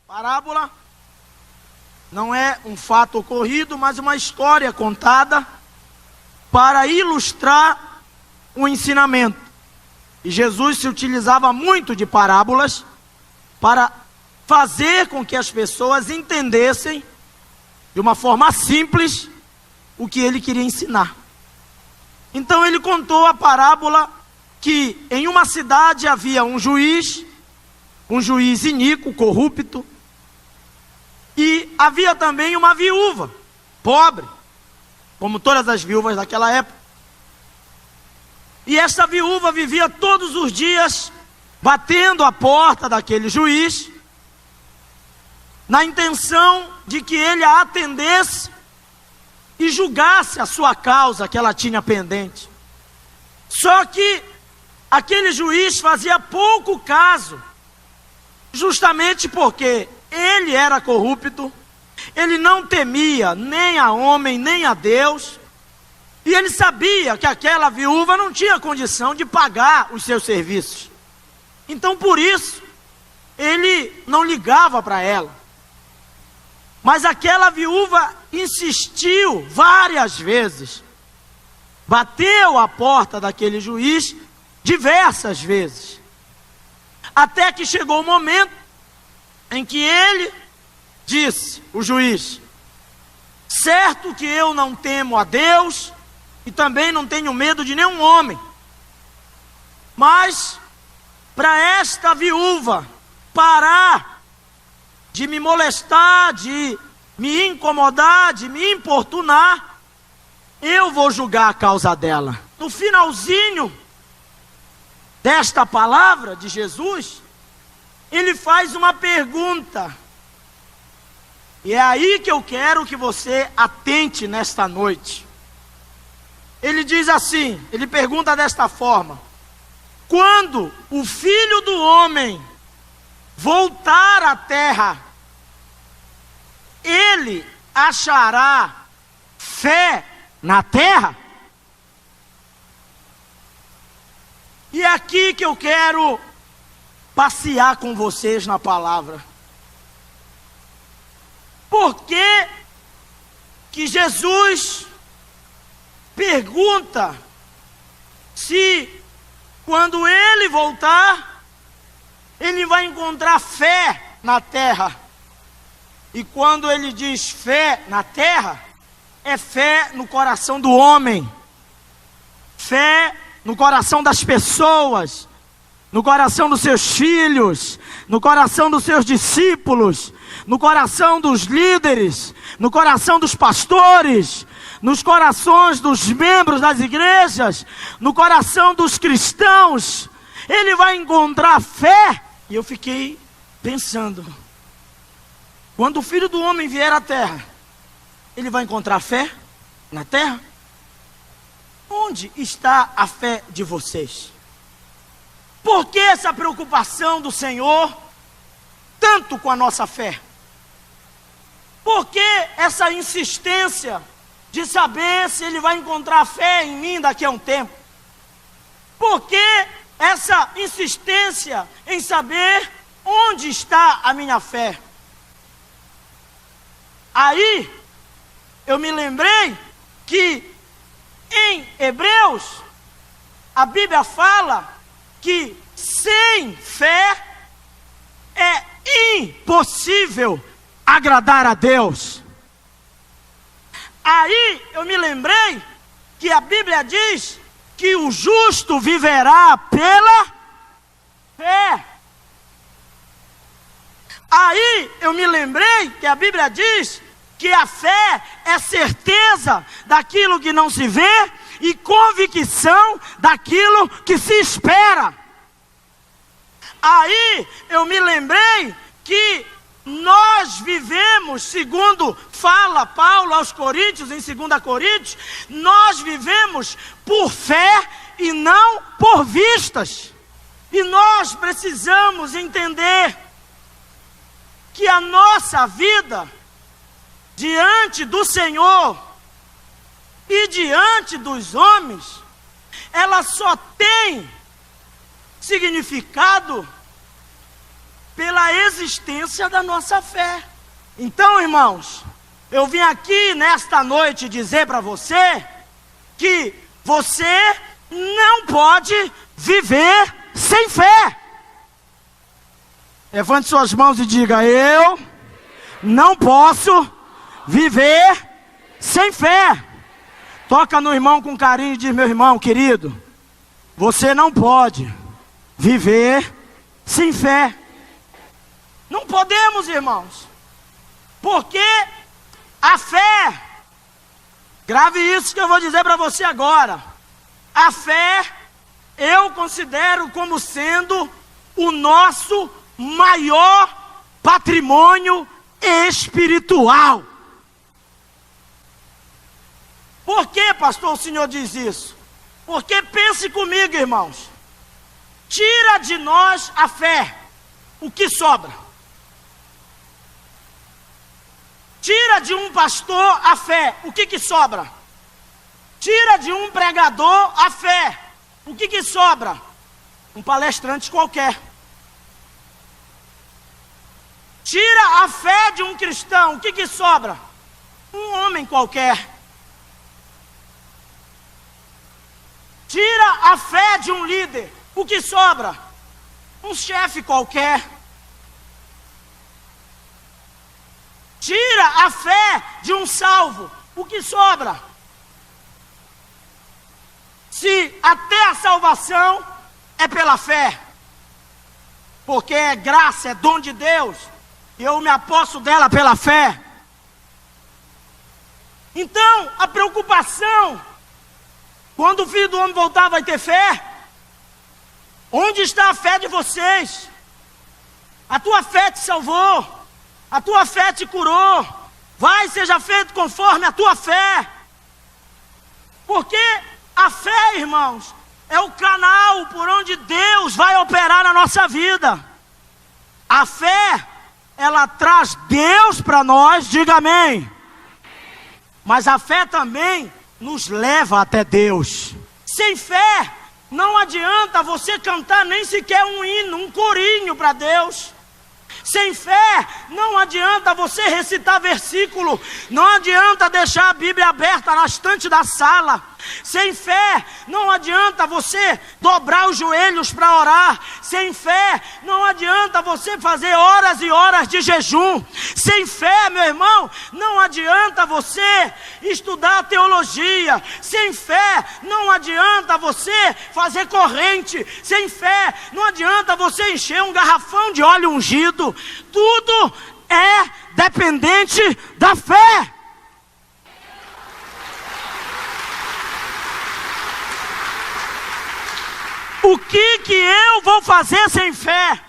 Parábola não é um fato ocorrido, mas uma história contada para ilustrar um ensinamento. E Jesus se utilizava muito de parábolas para fazer com que as pessoas entendessem de uma forma simples o que ele queria ensinar. Então ele contou a parábola que em uma cidade havia um juiz iníquo, corrupto, e havia também uma viúva, pobre, como todas as viúvas daquela época. E essa viúva vivia todos os dias batendo a porta daquele juiz, na intenção de que ele a atendesse e julgasse a sua causa que ela tinha pendente. Só que aquele juiz fazia pouco caso, justamente porque ele era corrupto, ele não temia nem a homem, nem a Deus, e ele sabia que aquela viúva não tinha condição de pagar os seus serviços. Então, por isso, ele não ligava para ela. Mas aquela viúva insistiu várias vezes, bateu a porta daquele juiz diversas vezes, até que chegou o momento em que ele disse, o juiz: certo que eu não temo a Deus e também não tenho medo de nenhum homem, mas para esta viúva parar de me molestar, de me incomodar, de me importunar, eu vou julgar a causa dela. No finalzinho desta palavra de Jesus, ele faz uma pergunta, e é aí que eu quero que você atente nesta noite. Ele diz assim, ele pergunta desta forma: quando o Filho do Homem voltar à terra, ele achará fé na terra? E é aqui que eu quero passear com vocês na palavra. Por que Jesus pergunta se quando ele voltar, ele vai encontrar fé na terra? E quando ele diz fé na terra, é fé no coração do homem, fé no coração das pessoas, no coração dos seus filhos, no coração dos seus discípulos, no coração dos líderes, no coração dos pastores, nos corações dos membros das igrejas, no coração dos cristãos. Ele vai encontrar fé. E eu fiquei pensando, quando o Filho do Homem vier à terra, ele vai encontrar fé na terra? Onde está a fé de vocês? Por que essa preocupação do Senhor tanto com a nossa fé? Por que essa insistência de saber se ele vai encontrar fé em mim daqui a um tempo? Por que essa insistência em saber onde está a minha fé? Aí eu me lembrei que em Hebreus a Bíblia fala que sem fé é impossível agradar a Deus. Aí eu me lembrei que a Bíblia diz que o justo viverá pela fé. Aí eu me lembrei que a Bíblia diz que a fé é certeza daquilo que não se vê e convicção daquilo que se espera. Aí eu me lembrei que nós vivemos, segundo fala Paulo aos Coríntios, em 2 Coríntios, nós vivemos por fé e não por vistas. E nós precisamos entender que a nossa vida diante do Senhor e diante dos homens, ela só tem significado pela existência da nossa fé. Então, irmãos, eu vim aqui nesta noite dizer para você que você não pode viver sem fé. Levante suas mãos e diga: eu não posso viver sem fé. Toca no irmão com carinho e diz: meu irmão querido, você não pode viver sem fé. Não podemos, irmãos, porque a fé, grave isso que eu vou dizer para você agora, a fé eu considero como sendo o nosso maior patrimônio espiritual. Por que, pastor, o senhor diz isso? Porque pense comigo, irmãos, tira de nós a fé, o que sobra? Tira de um pastor a fé, o que sobra? Tira de um pregador a fé, o que sobra? Um palestrante qualquer. Tira a fé de um cristão, o que sobra? Um homem qualquer. Tira a fé de um líder, o que sobra? Um chefe qualquer. Tira a fé de um salvo, o que sobra? Se até a salvação é pela fé, porque é graça, é dom de Deus, e eu me aposto dela pela fé. Então, a preocupação, quando o Filho do Homem voltar, vai ter fé? Onde está a fé de vocês? A tua fé te salvou, a tua fé te curou, vai, seja feito conforme a tua fé. Porque a fé, irmãos, é o canal por onde Deus vai operar na nossa vida. A fé, ela traz Deus para nós, diga amém. Mas a fé também nos leva até Deus. Sem fé, não adianta você cantar nem sequer um hino, um corinho para Deus. Sem fé, não adianta você recitar versículo, não adianta deixar a Bíblia aberta na estante da sala. Sem fé, não adianta você dobrar os joelhos para orar. Sem fé, não adianta você fazer horas e horas de jejum. Sem fé, meu irmão, não adianta você estudar teologia. Sem fé, não adianta você fazer corrente. Sem fé, não adianta você encher um garrafão de óleo ungido. Tudo é dependente da fé. O que eu vou fazer sem fé?